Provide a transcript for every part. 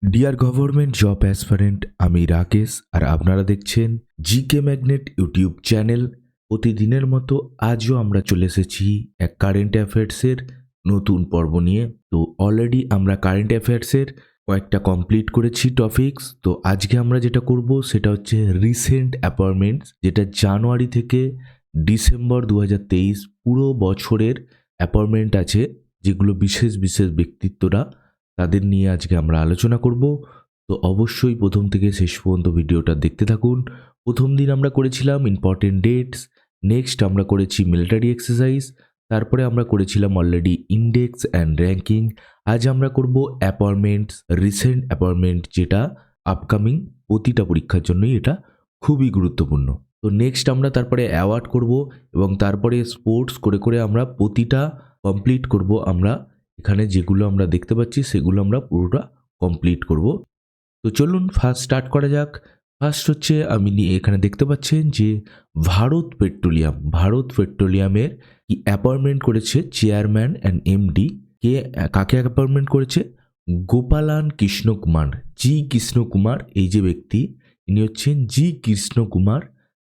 Deer government job aspirant, আমি রাকেশ আর আপনারা দেখছেন জিকে ম্যাগনেট ইউটিউব চ্যানেল। প্রতিদিনের মতো আজও আমরা চলে এসেছি এক কারেন্ট অ্যাফেয়ার্সের নতুন পর্ব নিয়ে। তো অলরেডি আমরা কারেন্ট অ্যাফেয়ার্সের কয়েকটা কমপ্লিট করেছি টপিকস। তো আজকে আমরা যেটা করব সেটা হচ্ছে রিসেন্ট অ্যাপয়েন্টমেন্টস, যেটা জানুয়ারি থেকে ডিসেম্বর 2023 পুরো বছরের অ্যাপয়েন্টমেন্ট আছে, যেগুলো বিশেষ বিশেষ ব্যক্তিত্বরা, তাদের নিয়ে আজকে আমরা আলোচনা করব। তো অবশ্যই প্রথম থেকে শেষ পর্যন্ত ভিডিওটা দেখতে থাকুন। প্রথম দিন আমরা করেছিলাম ইম্পর্টেন্ট ডেটস, নেক্সট আমরা করেছি মিলিটারি এক্সারসাইজ, তারপরে আমরা করেছিলাম অলরেডি ইন্ডেক্স অ্যান্ড র্যাঙ্কিং। আজ আমরা করব অ্যাপয়েন্টমেন্টস, রিসেন্ট অ্যাপয়েন্টমেন্ট, যেটা আপকামিং প্রতিটা পরীক্ষার জন্যই এটা খুবই গুরুত্বপূর্ণ। তো নেক্সট আমরা তারপরে অ্যাওয়ার্ড করব এবং তারপরে স্পোর্টস করে করে আমরা প্রতিটা কমপ্লিট করব। আমরা এখানে যেগুলো আমরা দেখতে পাচ্ছি সেগুলো আমরা পুরোটা কমপ্লিট করব। তো চলুন ফার্স্ট স্টার্ট করা যাক। ফার্স্ট হচ্ছে এখানে দেখতে পাচ্ছেন যে ভারত পেট্রোলিয়ামের কি অ্যাপয়েন্টমেন্ট করেছে চেয়ারম্যান অ্যান্ড এমডি। কাকে অ্যাপয়েন্টমেন্ট করেছে? গোপালান কৃষ্ণকুমার, জি কৃষ্ণকুমার। এই যে ব্যক্তি, ইনি হচ্ছেন জি কৃষ্ণকুমার,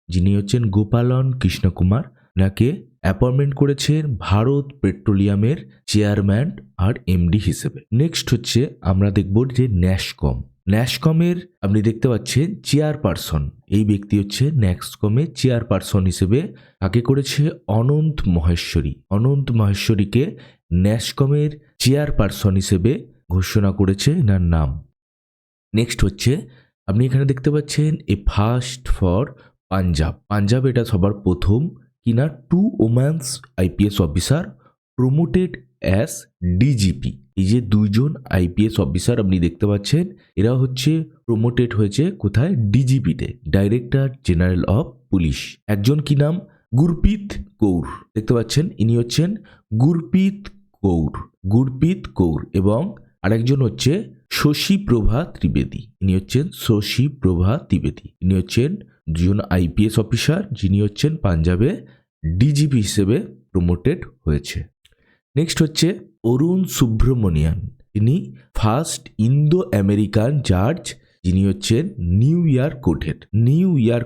যিনি হচ্ছেন গোপালন কৃষ্ণকুমার। নাকে অ্যাপয়েন্টমেন্ট করেছেন ভারত পেট্রোলিয়ামের চেয়ারম্যান আর এমডি হিসেবে। নেক্সট হচ্ছে আমরা দেখব যে ন্যাসকমের আপনি দেখতে পাচ্ছেন চেয়ারপারসন। এই ব্যক্তি হচ্ছে ন্যাসকমের চেয়ারপারসন হিসেবে কাকে করেছে? অনন্ত মহেশ্বরীকে ন্যাসকমের চেয়ারপারসন হিসেবে ঘোষণা করেছে এনার নাম। নেক্সট হচ্ছে আপনি এখানে দেখতে পাচ্ছেন এ ফার্স্ট ফর পাঞ্জাব, এটা সবার প্রথম কিনা 2 woman's IPS officer promoted as DGP. এই যে দুইজন আইপিএস অফিসার আপনি দেখতে পাচ্ছেন, এরা হচ্ছে প্রমোটেড হয়েছে কোথায়? ডিজিপিতে, ডাইরেক্টর জেনারেল অফ পুলিশ। একজন কি নাম? গুরপ্রীত কৌর, দেখতে পাচ্ছেন ইনি হচ্ছেন গুরপ্রীত কৌর এবং আরেকজন হচ্ছে শশীপ্রভা ত্রিবেদী। ইনি হচ্ছেন দুজন আইপিএস অফিসার, যিনি হচ্ছেন পাঞ্জাবে ডিজিপি হিসেবে প্রমোটেড হয়েছে। নেক্সট হচ্ছে অরুণ সুব্রমণিয়ান, ইনি ফার্স্ট ইন্দো আমেরিকান জাজ, যিনি হচ্ছেন নিউ ইয়র্ক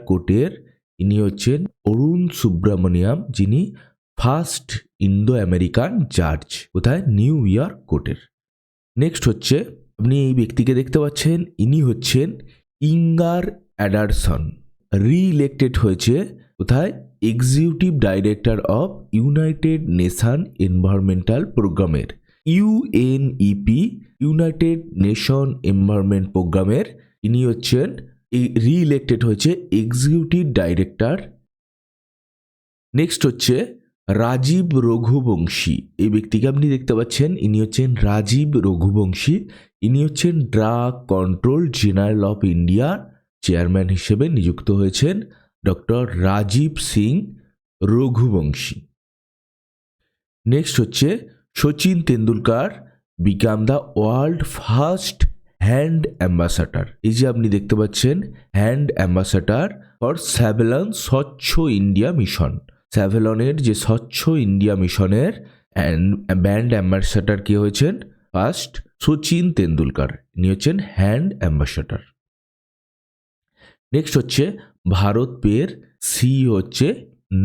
কোর্টের। ইনি হচ্ছেন অরুণ সুব্রমণিয়াম, যিনি ফার্স্ট ইন্দো আমেরিকান জাজ, কোথায়? নিউ ইয়র্ক কোর্টের। নেক্সট হচ্ছে আপনি এই ব্যক্তিকে দেখতে পাচ্ছেন, ইনি হচ্ছেন ইঙ্গার অ্যাডারসন, রি-ইলেক্টেড হয়েছে কোথায়? Executive director of United nation environmental প্রোগ্রামের, ইউএনইপি, ইউনাইটেড নেশন এনভায়রনমেন্ট প্রোগ্রামের ইনি হচ্ছেন রি-ইলেক্টেড হয়েছে এক্সিকিউটিভ ডাইরেক্টর। নেক্সট হচ্ছে রাজীব রঘুবংশী, এই ব্যক্তিকে আপনি দেখতে পাচ্ছেন, ইনি হচ্ছেন রাজীব রঘুবংশী। ইনি হচ্ছেন drug control general of India chairman হিসেবে নিযুক্ত হয়েছেন ডক্টর রাজীব সিং রঘুবংশী। নেক্সট হচ্ছে Sachin Tendulkar become the world first hand ambassador. এই যে আপনি দেখতে পাচ্ছেন হ্যান্ড অ্যাম্বাসাডার ফর স্যাভলন স্বচ্ছ ইন্ডিয়া মিশন। স্যাভলনের যে স্বচ্ছ ইন্ডিয়া মিশনের ব্র্যান্ড অ্যাম্বাসাডার কে হয়েছেন? ফার্স্ট সচিন তেন্ডুলকার, ইনি হচ্ছেন হ্যান্ড অ্যাম্বাসাডার। নেক্সট হচ্ছে ভারত পের সিইও হচ্ছে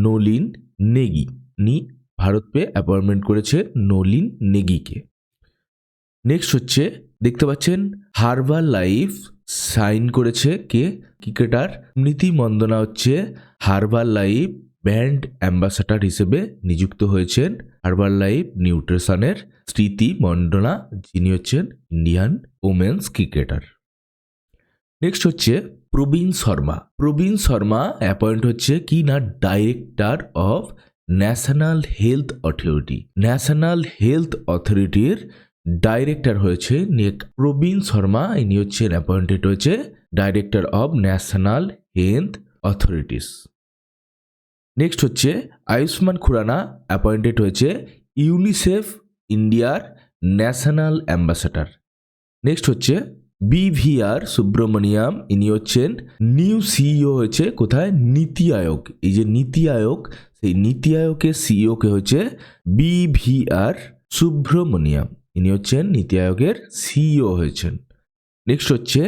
নলিন নেগি, ইনি ভারত পে অ্যাপয়েন্টমেন্ট করেছে নলিন নেগিকে। নেক্সট হচ্ছে দেখতে পাচ্ছেন হার্বাল লাইফ সাইন করেছে কে? ক্রিকেটার স্মৃতি মন্দনা হচ্ছে হার্বাল লাইফ ব্র্যান্ড অ্যাম্বাসাডার হিসেবে নিযুক্ত হয়েছেন। হার্বাল লাইফ নিউট্রিশনের স্মৃতি মন্দনা, যিনি হচ্ছেন ইন্ডিয়ান ওমেন্স ক্রিকেটার। নেক্সট হচ্ছে প্রবীণ শর্মা অ্যাপয়েন্ট হচ্ছে কি না? ডাইরেক্টর অফ ন্যাশনাল হেলথ অথরিটির ডাইরেক্টর হয়েছে প্রবীণ শর্মা। ইনি হচ্ছেন অ্যাপয়েন্টেড হয়েছে director of national health authorities. Next হচ্ছে আয়ুষ্মান খুরানা অ্যাপয়েন্টেড হয়েছে ইউনিসেফ ইন্ডিয়ার ন্যাশনাল অ্যাম্বাসাডার। নেক্সট হচ্ছে বিভিআর সুব্রমণিয়াম, ইনি হচ্ছেন নিউ সিইও হয়েছে কোথায়? নীতি আয়োগ। এই যে নীতি আয়োগ, সেই নীতি আয়োগের সিইও কে হচ্ছে বিভিআর সুব্রমণিয়াম, ইনি হচ্ছেন নীতি আয়োগের সিইও হয়েছেন। নেক্সট হচ্ছে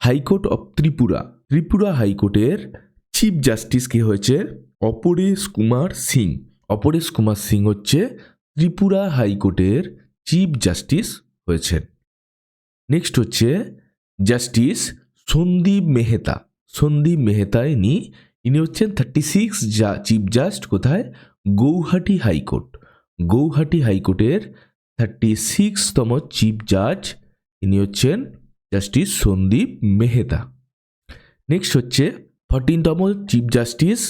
হাইকোর্ট অফ ত্রিপুরা। ত্রিপুরা হাইকোর্টের চিফ জাস্টিস কে হয়েছে অপরেশ কুমার সিং। অপরেশ কুমার সিং হচ্ছে ত্রিপুরা হাইকোর্টের চিফ জাস্টিস হয়েছেন। নেক্সট হচ্ছে জাস্টিস সন্দীপ মেহতা। সন্দীপ মেহতা ইনি হচ্ছেন 36 চিফ জাস্ট কোথায়? গৌহাটি হাইকোর্ট। গৌহাটি হাইকোর্টের 36তম চিফ জাজ ইনি হচ্ছেন জাস্টিস সন্দীপ মেহতা। নেক্সট হচ্ছে 14তম চিফ জাস্টিস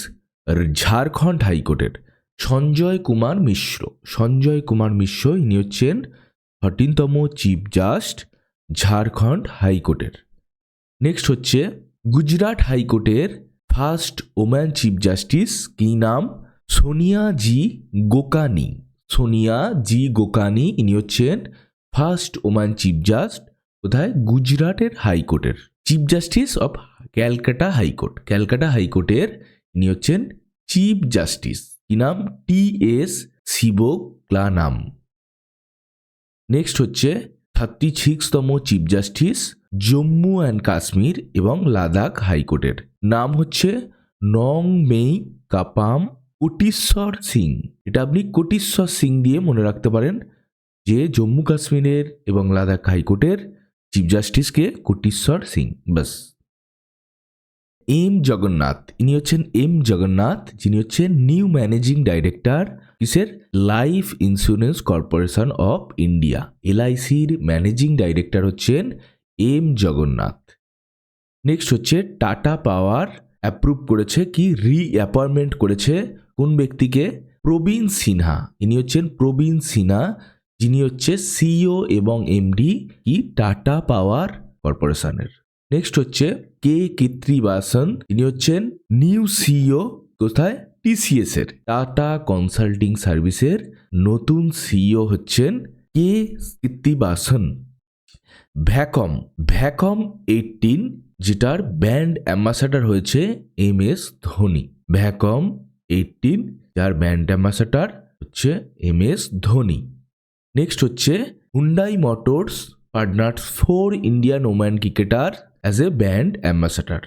ঝাড়খণ্ড হাইকোর্টের সঞ্জয় কুমার মিশ্র। সঞ্জয় কুমার মিশ্র ইনি হচ্ছেন 14তম চিফ জাস্ট ঝাড়খণ্ড হাইকোর্টের। নেক্সট হচ্ছে গুজরাট হাইকোর্টের ফার্স্ট ওম্যান চিফ জাস্টিস কি নাম? সোনিয়া জি গোকানি। সোনিয়া জি গোকানি ইনি হচ্ছেন ফার্স্ট ওম্যান চিফ জাস্ট কোথায়? গুজরাটের হাইকোর্টের। Chief justice of Calcutta high court. Calcutta হাইকোর্টের ইনি হচ্ছেন চিফ জাস্টিস কি নাম? TS শিবক্লানাম। নেক্সট হচ্ছে 36তম chief justice Jammu and Kashmir এবং লাদাখ হাইকোর্টের নাম হচ্ছে নংমেই কাপাম কোটিশ্বর সিং। এটা আপনি কোটিশ্বর সিং দিয়ে মনে রাখতে পারেন যে জম্মু কাশ্মীরের এবং লাদাখ হাইকোর্টের চিফ জাস্টিসকে কোটিশ্বর সিং। বাস। এম জগন্নাথ ইনি হচ্ছেন জগন্নাথ, যিনি হচ্ছেন নিউ ম্যানেজিং ডাইরেক্টর কিসের? Life insurance corporation of India. LICর ম্যানেজিং ডাইরেক্টর হচ্ছেন জগন্নাথ। নেক্সট হচ্ছে টাটা পাওয়ার অ্যাপ্রুভ করেছে কি? রিঅ্যাপয়েন্টমেন্ট করেছে কোন ব্যক্তিকে? প্রবীণ সিনহা। ইনি হচ্ছেন প্রবীণ সিনহা, যিনি হচ্ছে CEO এবং MD কি টাটা পাওয়ার কর্পোরেশনের। নেক্সট হচ্ছে কৃত্রিবাসন, ইনি হচ্ছেন নিউ CEO কোথায়? TCS এর টাটা কনসাল্টিং সার্ভিসের নতুন CEO হচ্ছেন কৃত্রিবাসন। ভ্যাকম 18 যেটার ব্র্যান্ড অ্যাম্বাসাডার হয়েছে MS ধোনি। ভ্যাকম 18 যার ব্র্যান্ড অ্যাম্বাসাডার হচ্ছে MS ধোনি। নেক্সট হচ্ছে Hyundai motors partners 4 Indian woman cricketer as a brand ambassador.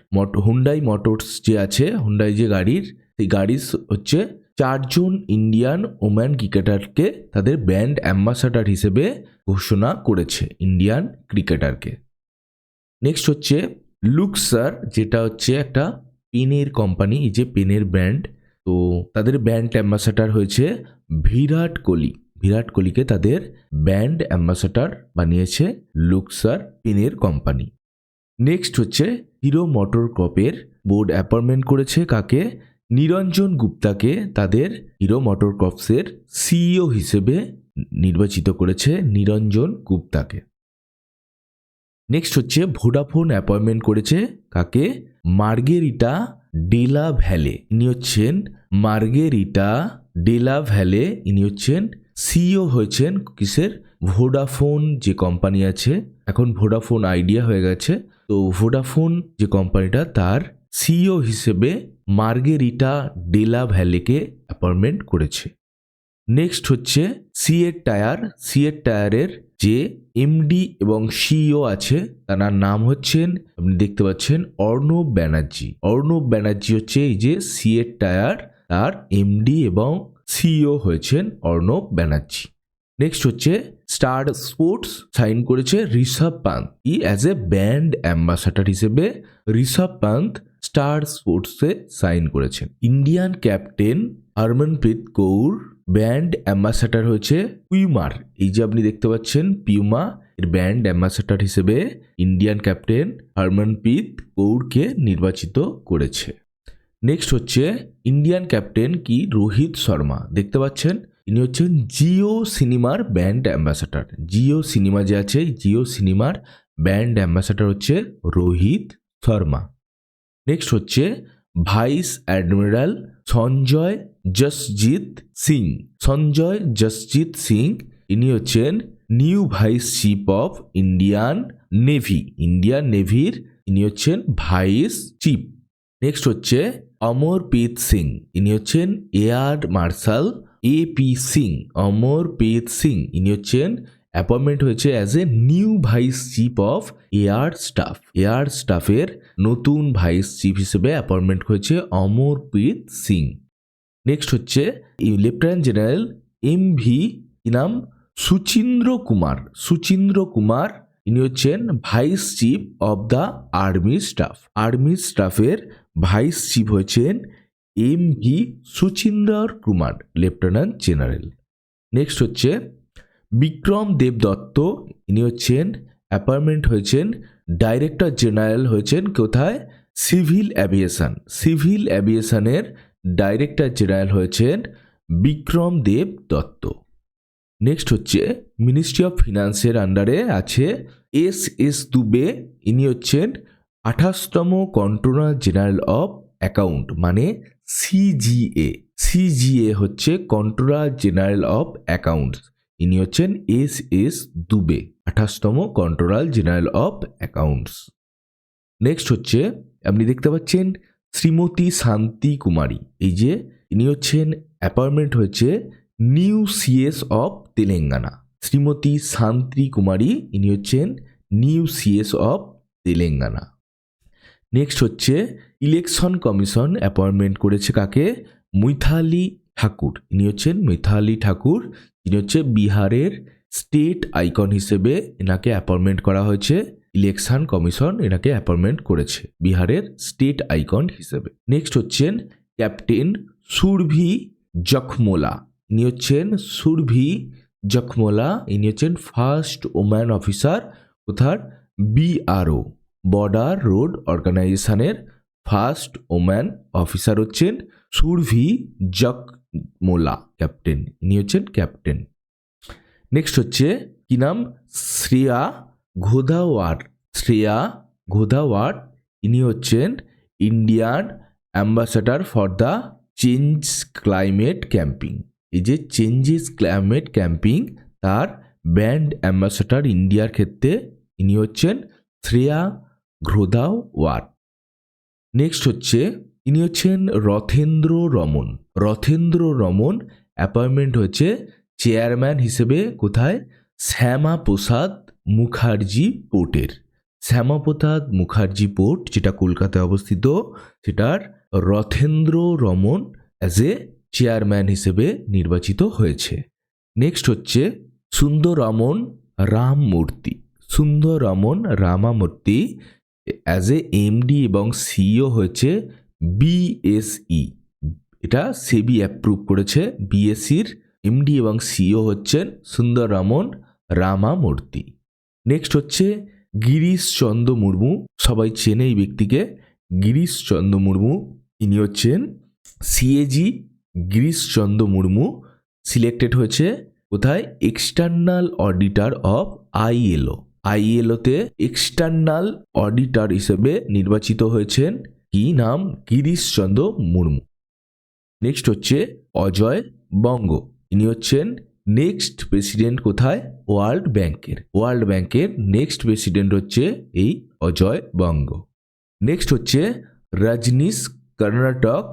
Hyundai motors যে আছে, হুন্ডাই যে গাড়ির, সেই গাড়ির হচ্ছে 4 জন ইন্ডিয়ান ওম্যান ক্রিকেটারকে তাদের ব্র্যান্ড অ্যাম্বাসাডার হিসেবে ঘোষণা করেছে ইন্ডিয়ান ক্রিকেটারকে। নেক্সট হচ্ছে লুক্সার, যেটা হচ্ছে একটা পেনের কোম্পানি, এই যে পেনের ব্র্যান্ড, তো তাদের ব্র্যান্ড অ্যাম্বাসাডার হয়েছে বিরাট কোহলি। বিরাট কোহলিকে তাদের ব্র্যান্ড অ্যাম্বাসাডার বানিয়েছে লুক্সার পেনের কোম্পানি। নেক্সট হচ্ছে হিরো মোটর কর্পের বোর্ড অ্যাপয়েন্টমেন্ট করেছে কাকে? নিরঞ্জন গুপ্তাকে তাদের হিরো মোটর কর্পসের CEO হিসেবে নির্বাচিত করেছে নিরঞ্জন গুপ্তাকে। নেক্সট হচ্ছে ভোডাফোন অ্যাপয়েন্টমেন্ট করেছে কাকে? মার্গেরিটা ডেলা ভ্যালে। ইনি হচ্ছেন মার্গেরিটা ডেলা ভ্যালে, ইনি হচ্ছেন CEO হয়েছেন কিসের? ভোডাফোন যে কোম্পানি আছে, এখন ভোডাফোন আইডিয়া হয়ে গেছে, তো ভোডাফোন যে কোম্পানিটা তার CEO হিসেবে মার্গেরিটা ডেলা ভ্যালেকে অ্যাপয়েন্টমেন্ট করেছে। নেক্সট হচ্ছে সিয়েট টায়ারের যে MD এবং CEO আছে তার নাম হচ্ছেন, আপনি দেখতে পাচ্ছেন, অর্ণব ব্যানার্জি। অর্ণব ব্যানার্জি হচ্ছে এই যে সিয়েট টায়ার, তার MD এবং CEO হয়েছেন অর্ণব ব্যানার্জি। নেক্সট হচ্ছে স্টার স্পোর্টস সাইন করেছে Rishabh Pant as a brand ambassador হিসেবে। ঋষভ পান্ত স্টার স্পোর্টসে সাইন করেছেন। Indian captain Harmanpreet Kaur brand ambassador হয়েছে পিউমার। এই যে আপনি দেখতে পাচ্ছেন পিউমা এর ব্র্যান্ড অ্যাম্বাসাডার হিসেবে ইন্ডিয়ান ক্যাপ্টেন হরমনপ্রীত কৌরকে নির্বাচিত করেছে। নেক্সট হচ্ছে ইন্ডিয়ান ক্যাপ্টেন কি রোহিত শর্মা, দেখতে পাচ্ছেন ইনি হচ্ছেন জিও সিনেমার ব্র্যান্ড অ্যাম্বাসাডার। জিও সিনেমা যে আছে, জিও সিনেমার ব্র্যান্ড অ্যাম্বাসাডার হচ্ছে রোহিত শর্মা। নেক্সট হচ্ছে ভাইস অ্যাডমিরাল সঞ্জয় জসজিৎ সিং। সঞ্জয় জসজিৎ সিং ইনি হচ্ছেন new vice chief of Indian navy. Indian নেভির ইনি হচ্ছেন ভাইস চিফ। নেক্সট হচ্ছে অমরপ্রীত সিং, ইনি হচ্ছেন air marshal AP Singh. Amarpreet Singh ইনি হচ্ছেন অ্যাপয়েন্টমেন্ট হয়েছে as a new vice chief of air staff. Air স্টাফের নতুন ভাইস চিফ হিসেবে অ্যাপয়েন্টমেন্ট হয়েছে অমরপ্রীত সিং। নেক্সট হচ্ছে লেফটেন্যান্ট জেনারেল MV নাম সুচিন্দ্র কুমার। সুচিন্দ্র কুমার ইনি হচ্ছেন vice chief of the army staff. Army স্টাফের ভাইস চিফ হয়েছেন MV Suchindra Kumar, lieutenant general. Next হচ্ছে বিক্রম দেব দত্ত, ইনি হচ্ছেন অ্যাপয়েন্টমেন্ট হয়েছেন ডাইরেক্টর জেনারেল হয়েছেন কোথায়? Civil aviation. সিভিল অ্যাভিয়েশনের ডাইরেক্টর জেনারেল হয়েছেন বিক্রম দেব দত্ত। নেক্সট হচ্ছে মিনিস্ট্রি অফ ফিনান্সের আন্ডারে আছে SS দুবে, ইনি হচ্ছেন 28তম কন্ট্রোলার জেনারেল অফ অ্যাকাউন্ট মানে CGA। CGA হচ্ছে কন্ট্রোলার জেনারেল অফ অ্যাকাউন্টস, ইনি হচ্ছেন SS দুবে, 28তম controller general of accounts. Next হচ্ছে আপনি দেখতে পাচ্ছেন শ্রীমতী শান্তি কুমারী, এই যে ইনি হচ্ছেন অ্যাপয়েন্টমেন্ট হয়েছে new CS of Telangana. Shrimati শান্তি কুমারী ইনি হচ্ছেন new CS of Telangana. Next হচ্ছে ইলেকশন কমিশন অ্যাপয়েন্টমেন্ট করেছে কাকে? মিথালি ঠাকুর, ইনি হচ্ছেন মিথালি ঠাকুর, ইনি হচ্ছে বিহারের স্টেট আইকন হিসেবে এনাকে অ্যাপয়েন্টমেন্ট করা হয়েছে। ইলেকশন কমিশন এনাকে অ্যাপয়েন্টমেন্ট করেছে বিহারের স্টেট আইকন হিসেবে। নেক্সট হচ্ছেন ক্যাপ্টেন সুরভি জখমোলা, ইনি হচ্ছেন সুরভি জখমোলা, ইনি হচ্ছেন ফার্স্ট ওম্যান অফিসার কোথার? BRO বর্ডার রোড অর্গানাইজেশনের ফার্স্ট ওম্যান অফিসার হচ্ছেন সুরভি জখমোলা, ক্যাপ্টেন, ইনি হচ্ছেন ক্যাপ্টেন। নেক্সট হচ্ছে কি নাম? শ্রেয়া ঘোধাওয়ার। শ্রেয়া ঘোধাওয়ার ইনি হচ্ছেন Indian ambassador for the change climate camping. এই যে চেঞ্জেস ক্লাইমেট ক্যাম্পিং তার ব্র্যান্ড অ্যাম্বাসাডার ইন্ডিয়ার ক্ষেত্রে ইনি হচ্ছেন শ্রেয়া ঘোধাওয়ার। নেক্সট হচ্ছে ইনি হচ্ছেন রথেন্দ্র রমন। রথেন্দ্র রমন অ্যাপয়েন্টমেন্ট হয়েছে চেয়ারম্যান হিসেবে কোথায়? শ্যামাপ্রসাদ মুখার্জি পোর্টের। শ্যামাপ্রসাদ মুখার্জি পোর্ট যেটা কলকাতায় অবস্থিত, সেটার রথেন্দ্র রমন অ্যাজ এ চেয়ারম্যান হিসেবে নির্বাচিত হয়েছে। নেক্সট হচ্ছে সুন্দররামন রামমূর্তি। সুন্দররামন রামামূর্তি অ্যাজ এ MD এবং CEO হয়েছে BSE, এটা সেবি অ্যাপ্রুভ করেছে। BSEর MD এবং CEO হচ্ছেন সুন্দররামন রামামূর্তি। নেক্সট হচ্ছে গিরিশ চন্দ্র মুর্মু, সবাই চেনে এই ব্যক্তিকে, গিরিশ চন্দ্র মুর্মু, ইনি হচ্ছেন CAG গিরিশ চন্দ্র মুর্মু সিলেক্টেড হয়েছে কোথায়? External auditor of ILO। ILOতে এক্সটার্নাল অডিটর হিসেবে নির্বাচিত হয়েছেন কি নাম? গিরিশ চন্দ্র মুর্মু। নেক্সট হচ্ছে অজয় বঙ্গ, ইনি হচ্ছেন নেক্সট প্রেসিডেন্ট কোথায়? ওয়ার্ল্ড ব্যাংকের। ওয়ার্ল্ড ব্যাংকের নেক্সট প্রেসিডেন্ট হচ্ছে এই অজয় বঙ্গ। নেক্সট হচ্ছে রজনীশ কর্ণাটক,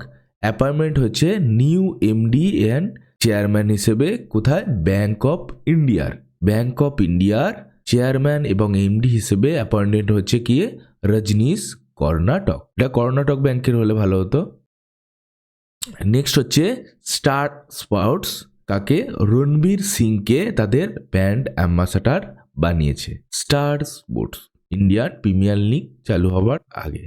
অ্যাপয়েন্টমেন্ট হচ্ছে নিউ MD অ্যান্ড চেয়ারম্যান হিসেবে কোথায়? ব্যাংক অফ ইন্ডিয়ার। ব্যাংক অফ ইন্ডিয়ার চেয়ারম্যান এবং MD হিসেবে অ্যাপয়েন্টমেন্ট হচ্ছে কি? রজনীশ কর্ণাটক। এটা কর্ণাটক ব্যাংকের হলে ভালো হতো। নেক্সট হচ্ছে স্টার স্পোর্টস, কাকে? রণবীর সিংকে তাদের ব্র্যান্ড অ্যাম্বাসাডার বানিয়েছে। স্টার স্পোর্টস ইন্ডিয়ার প্রিমিয়ার লিগ চালু হওয়ার আগে।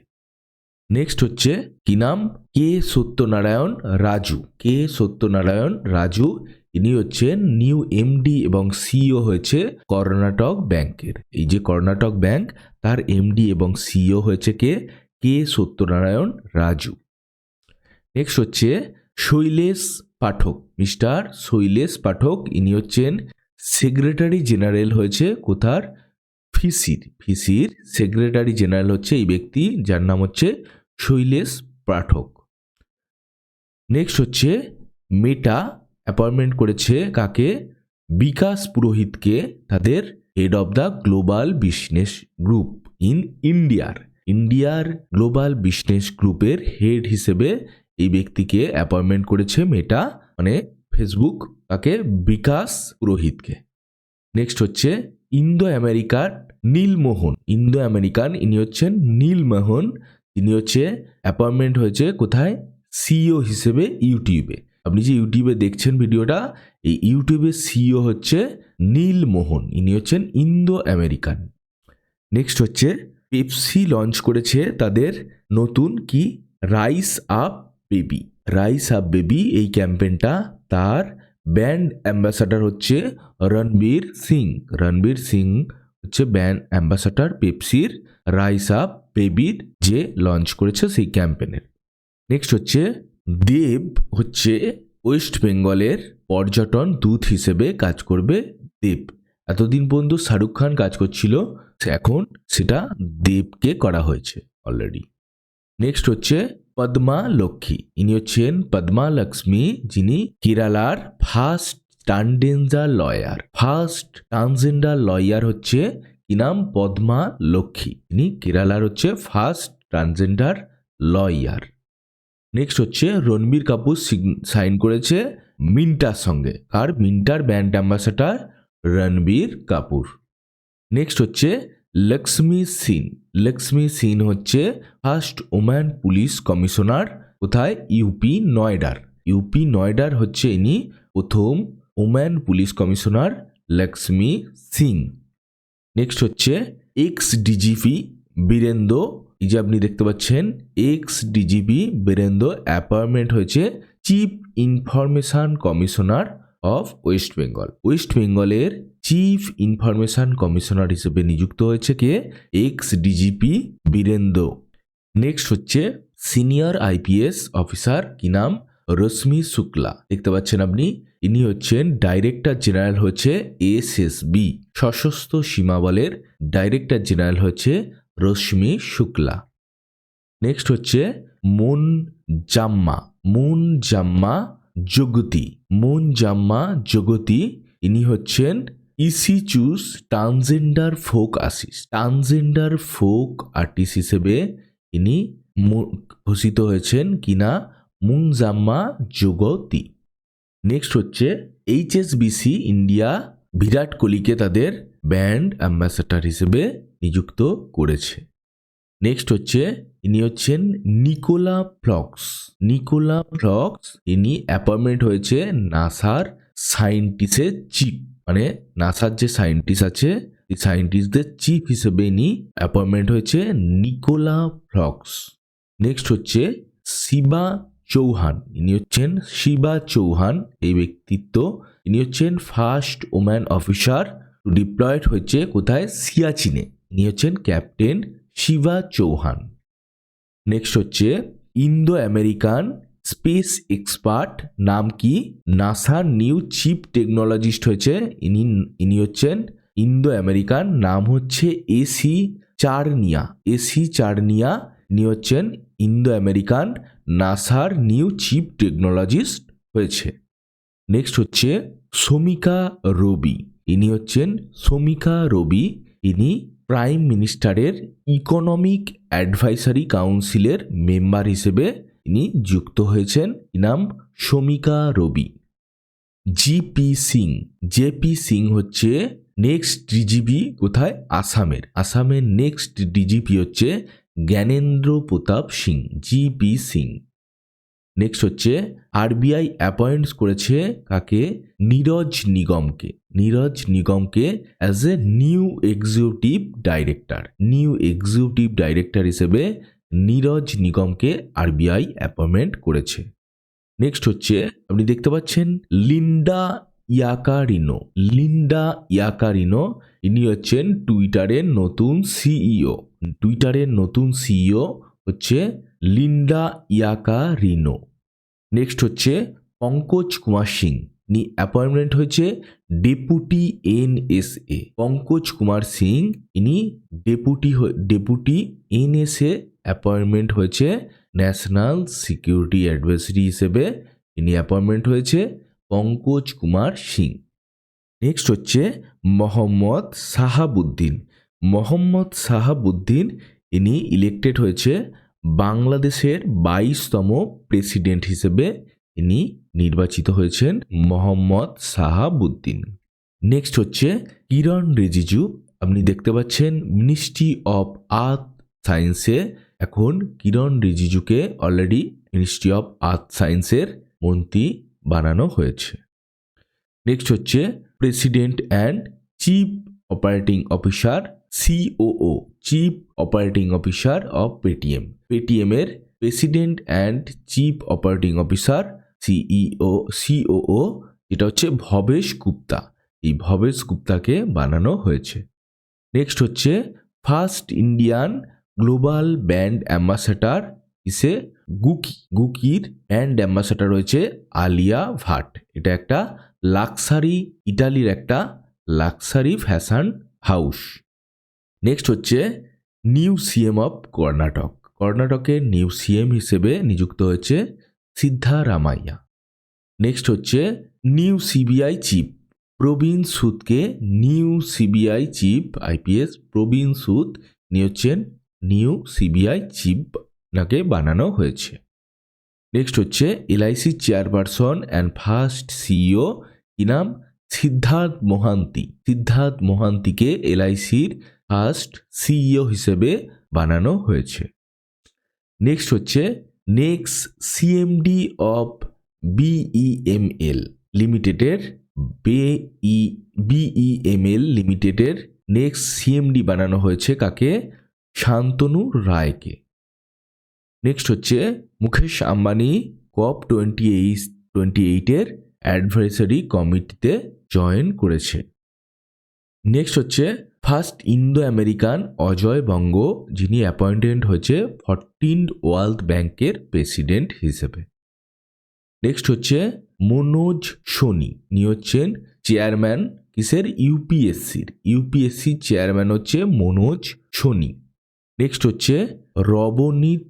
নেক্সট হচ্ছে কি নাম? কে সত্যনারায়ণ রাজু। কে সত্যনারায়ণ রাজু ইনি হচ্ছেন নিউ MD এবং CEO হয়েছে কর্ণাটক ব্যাংকের। এই যে কর্ণাটক ব্যাংক তার MD এবং CEO হয়েছে কে সত্যনারায়ণ রাজু। নেক্সট হচ্ছে শৈলেশ পাঠক, মিস্টার শৈলেশ পাঠক, ইনি হচ্ছেন সেক্রেটারি জেনারেল হয়েছে কোথার? ফিসির। ফিসির সেক্রেটারি জেনারেল হচ্ছে এই ব্যক্তি যার নাম হচ্ছে শৈলেশ পাঠক। নেক্সট হচ্ছে মেটা অ্যাপয়েন্টমেন্ট করেছে কাকে? বিকাশ পুরোহিতকে তাদের head of the global business group in ইন্ডিয়ার গ্লোবাল বিজনেস গ্রুপের হেড হিসেবে এই ব্যক্তিকে অ্যাপয়েন্টমেন্ট করেছে মেটা, মানে ফেসবুক, তাকে বিকাশ পুরোহিতকে। নেক্সট হচ্ছে ইন্দো আমেরিকার নীলমোহন, ইন্দো আমেরিকান ইনি হচ্ছেন নীলমোহন, ইনি হচ্ছে অ্যাপয়েন্টমেন্ট হয়েছে কোথায়, সিইও হিসেবে ইউটিউবে। আপনি যে ইউটিউবে দেখছেন ভিডিওটা, এই ইউটিউবের সিইও হচ্ছে নীলমোহন, ইনি হচ্ছেন ইন্দো আমেরিকান। নেক্সট হচ্ছে পেপসি লঞ্চ করেছে তাদের নতুন কি, rice up baby. Rice up baby এই ক্যাম্পেইনটা, তার ব্র্যান্ড অ্যাম্বাসাডার হচ্ছে রণবীর সিং। রণবীর সিং হচ্ছে ব্র্যান্ড অ্যাম্বাসাডার পেপসির রাইস আপ বেবির, যে লঞ্চ করেছে সেই ক্যাম্পেইনের। নেক্সট হচ্ছে দেব হচ্ছে ওয়েস্ট বেঙ্গলের পর্যটন দূত হিসেবে কাজ করবে দেব। এতদিন পর্যন্ত শাহরুখ খান কাজ করছিল, এখন সেটা দেবকে করা হয়েছে অলরেডি। নেক্সট হচ্ছে পদ্মা লক্ষ্মী, ইনি হচ্ছেন পদ্মা লক্ষ্মী, যিনি কেরালার first transgender lawyer. First transgender lawyer হচ্ছে কি নাম, পদ্মা লক্ষ্মী, ইনি কেরালার হচ্ছে ফার্স্ট ট্রান্সজেন্ডার লয়ার। নেক্সট হচ্ছে রণবীর কাপুর সাইন করেছে মিন্টার সঙ্গে, আর Myntra brand ambassador Ranbir Kapoor. Next হচ্ছে লক্ষ্মী সিন। লক্ষ্মী সিন হচ্ছে ফার্স্ট ওম্যান পুলিশ কমিশনার, কোথায়, ইউপি নয়ডার। ইউপি নয়ডার হচ্ছে ইনি প্রথম woman police commissioner Lakshmi Singh. Next হচ্ছে এক্স ডিজিপি বীরেন্দ্র, এই যে আপনি দেখতে পাচ্ছেন এক্স ডিজিপি বীরেন্দ্র অ্যাপয়েন্টমেন্ট হয়েছে chief information commissioner of West Bengal. West বেঙ্গলের চিফ ইনফরমেশন কমিশনার হিসেবে নিযুক্ত হয়েছে কে, এক্স ডিজিপি বীরেন্দ্র। নেক্সট হচ্ছে সিনিয়র আইপিএস অফিসার, কি নাম, রশ্মি শুক্লা। দেখতে পাচ্ছেন আপনি, ইনি হচ্ছেন ডাইরেক্টর জেনারেল হচ্ছে এসএসবি, সশস্ত্র সীমা বলের ডাইরেক্টর জেনারেল হচ্ছে রশ্মি শুক্লা। নেক্সট হচ্ছে মুনজাম্মা জগতি। মুনজাম্মা জগতি, ইনি হচ্ছেন EC choose transgender folk artist. Transgender folk artist হিসেবে ইনি ঘোষিত হয়েছেন কিনা, মুনজাম্মা জগতি। নেক্সট হচ্ছে এইচএসবিসি ইন্ডিয়া বিরাট কোহলিকে তাদের ব্র্যান্ড অ্যাম্বাসাডার হিসেবে নিযুক্ত করেছে। নেক্সট হচ্ছে ইনি হচ্ছেন নিকোলা ফ্লক্স। নিকোলা ফ্লক্স ইনি অ্যাপয়েন্টমেন্ট হয়েছে নাসার সায়েন্টিস্টের চিফ, মানে নাসার যে সায়েন্টিস্ট আছে এই সায়েন্টিস্টদের চিফ হিসেবে ইনি অ্যাপয়েন্টমেন্ট হয়েছে নিকোলা ফ্লক্স। নেক্সট হচ্ছে শিবা চৌহান, ইনি হচ্ছেন শিবা চৌহান এই ব্যক্তিত্ব, ইনি হচ্ছেন ফার্স্ট ওম্যান অফিসার ডিপ্লয়েড হয়েছে কোথায়, সিয়াচিনে, ইনি হচ্ছেন ক্যাপ্টেন শিবা চৌহান। নেক্সট হচ্ছে ইন্দো আমেরিকান স্পেস এক্সপার্ট, নাম কি, নাসার নিউ চিফ টেকনোলজিস্ট হয়েছে ইনি হচ্ছেন ইন্দো আমেরিকান, নাম হচ্ছে এসি চার্নিয়া। এসি চার্নিয়া ইনি হচ্ছেন ইন্দো আমেরিকান নাসার নিউ চিফ টেকনোলজিস্ট হয়েছে। নেক্সট হচ্ছে শমিকা রবি, ইনি হচ্ছেন শমিকা রবি, ইনি প্রাইম মিনিস্টারের ইকোনমিক অ্যাডভাইসারি কাউন্সিলের মেম্বার হিসেবে ইনি যুক্ত হয়েছেন, নাম শমিকা রবি। জেপি সিং হচ্ছে নেক্সট ডিজিপি কোথায়, আসামের নেক্সট ডিজিপি হচ্ছে জ্ঞানেন্দ্র প্রতাপ সিং, জিপি সিং। নেক্সট হচ্ছে আরবিআই অ্যাপয়েন্টস করেছে কাকে, নীরজ নিগমকে as a new executive director হিসেবে নীরজ নিগমকে আরবিআই অ্যাপয়েন্টমেন্ট করেছে। নেক্সট হচ্ছে আপনি দেখতে পাচ্ছেন লিন্ডা ইয়াকারিনো, ইনি হচ্ছেন টুইটারের নতুন সিইও হচ্ছে লিন্ডা ইয়াকারিনো। নেক্সট হচ্ছে পঙ্কজ কুমার সিং, ইনি অ্যাপয়েন্টমেন্ট হয়েছে ডেপুটি এনএসএ। পঙ্কজ কুমার সিং ইনি ডেপুটি এনএসএ অ্যাপয়েন্টমেন্ট হয়েছে ন্যাশনাল সিকিউরিটি অ্যাডভাইজারি হিসেবে ইনি অ্যাপয়েন্টমেন্ট হয়েছে পঙ্কজ কুমার সিং। নেক্সট হচ্ছে মোহাম্মদ সাহাবুদ্দিন, ইনি ইলেক্টেড হয়েছে বাংলাদেশের 22তম প্রেসিডেন্ট হিসেবে ইনি নির্বাচিত হয়েছেন মোহাম্মদ সাহাবুদ্দিন। নেক্সট হচ্ছে কিরণ রিজিজু। আপনি দেখতে পাচ্ছেন মিনিস্ট্রি অফ আর্থ সায়েন্সে এখন কিরণ রিজিজুকে অলরেডি মিনিস্ট্রি অফ আর্থ সায়েন্সের মন্ত্রী বানানো হয়েছে। নেক্সট হচ্ছে president and chief operating officer, COO, chief operating officer of Paytm. পেটিএমের president and chief operating officer COO যেটা হচ্ছে ভবেশ গুপ্তা। এই ভবেশ গুপ্তাকে বানানো হয়েছে। নেক্সট হচ্ছে first Indian global brand ambassador ইসে গুকির ব্র্যান্ড অ্যাম্বাসাডার রয়েছে আলিয়া ভাট। এটা একটা লাক্সারি, ইটালির একটা লাক্সারি ফ্যাশন হাউস। নেক্সট হচ্ছে নিউ CM অফ কর্ণাটক। কর্ণাটকের নিউ CM হিসেবে নিযুক্ত হয়েছে সিদ্ধারামাইয়া। নেক্সট হচ্ছে নিউ CBI চিফ প্রবীণ সুদকে নিউ CBI চিফ IPS প্রবীণ সুদ হচ্ছেন নিউ CBI চিফ নাকে বানানো হয়েছে। নেক্সট হচ্ছে LIC chairperson and first CEO কি নাম? সিদ্ধার্থ মোহান্তি। সিদ্ধার্থ মোহান্তিকে LICর ফার্স্ট CEO হিসেবে বানানো হয়েছে। নেক্সট হচ্ছে নেক্সট CMD অফ BEML লিমিটেডের BEML লিমিটেডের নেক্সট CMD বানানো হয়েছে কাকে? শান্তনু রায়কে। নেক্সট হচ্ছে মুকেশ আম্বানি COP28 অ্যাডভাইসারি কমিটিতে জয়েন করেছে। নেক্সট হচ্ছে ফার্স্ট ইন্দো আমেরিকান অজয় বঙ্গ, যিনি অ্যাপয়েন্টেড হয়েছে 14 ওয়ার্ল্ড ব্যাংকের প্রেসিডেন্ট হিসেবে। নেক্সট হচ্ছে মনোজ সোনি, ইনি হচ্ছেন চেয়ারম্যান কিসের? ইউপিএসসির চেয়ারম্যান হচ্ছে মনোজ সোনি। নেক্সট হচ্ছে রবনীত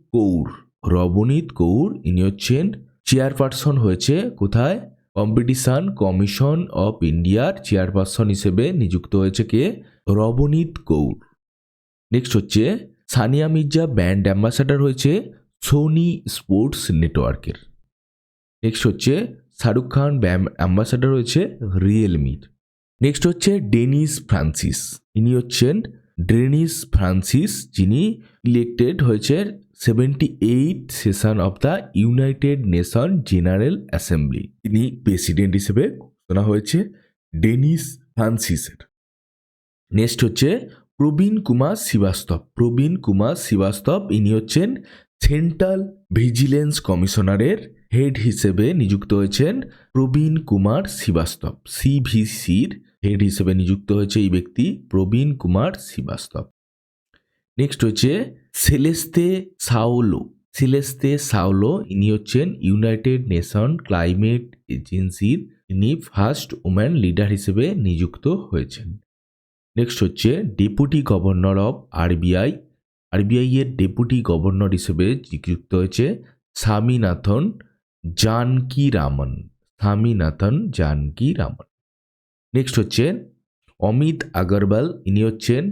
কৌর, ইনি হচ্ছেন চেয়ারপারসন হয়েছে কোথায়? কম্পিটিশন কমিশন অফ ইন্ডিয়ার চেয়ারপারসন হিসেবে নিযুক্ত হয়েছে কে? রবনীত কৌর। নেক্সট হচ্ছে সানিয়া মির্জা ব্র্যান্ড অ্যাম্বাসাডার হয়েছে সোনি স্পোর্টস নেটওয়ার্কের। নেক্সট হচ্ছে শাহরুখ খান ব্র্যান্ড অ্যাম্বাসাডার হয়েছে রিয়েলমির। নেক্সট হচ্ছে ডেনিস ফ্রান্সিস, যিনি ইলেক্টেড হয়েছে 78 session of the United nation general assembly. তিনি প্রেসিডেন্ট হিসেবে ঘোষণা হয়েছে ডেনিস ফ্রান্সিসের। নেক্সট হচ্ছে প্রবীণ কুমার শ্রীবাস্তব, ইনি হচ্ছেন সেন্ট্রাল ভিজিলেন্স কমিশনারের হেড হিসেবে নিযুক্ত হয়েছেন প্রবীণ কুমার শ্রীবাস্তব। CVCর হেড হিসেবে নিযুক্ত হয়েছে এই ব্যক্তি প্রবীণ কুমার শ্রীবাস্তব। নেক্সট হচ্ছে সেলেস্তে সাওলো, ইনি হচ্ছেন ইউনাইটেড নেশন ক্লাইমেট এজেন্সির ইনি ফার্স্ট ওম্যান লিডার হিসেবে নিযুক্ত হয়েছেন। নেক্সট হচ্ছে ডেপুটি গভর্নর অফ RBI এর ডেপুটি গভর্নর হিসেবে নিযুক্ত হয়েছে স্বামীনাথন জানকীরামন। নেক্সট হচ্ছে অমিত আগরওয়াল, ইনি হচ্ছেন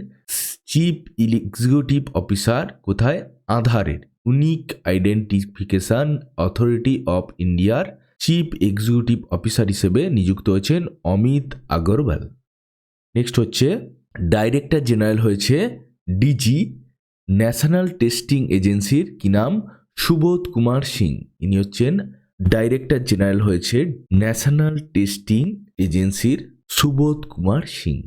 চিফ এক্সিকিউটিভ অফিসার কোথায়? আধারের ইউনিক আইডেন্টিফিকেশন অথরিটি অফ ইন্ডিয়ার চিফ এক্সিকিউটিভ অফিসার হিসেবে নিযুক্ত হয়েছেন অমিত আগরওয়াল। নেক্সট হচ্ছে ডাইরেক্টর জেনারেল হয়েছে DG ন্যাশনাল টেস্টিং এজেন্সির কি নাম? সুবোধ কুমার সিং, ইনি হচ্ছেন ডাইরেক্টর জেনারেল হয়েছে ন্যাশনাল টেস্টিং এজেন্সির সুবোধ কুমার সিং।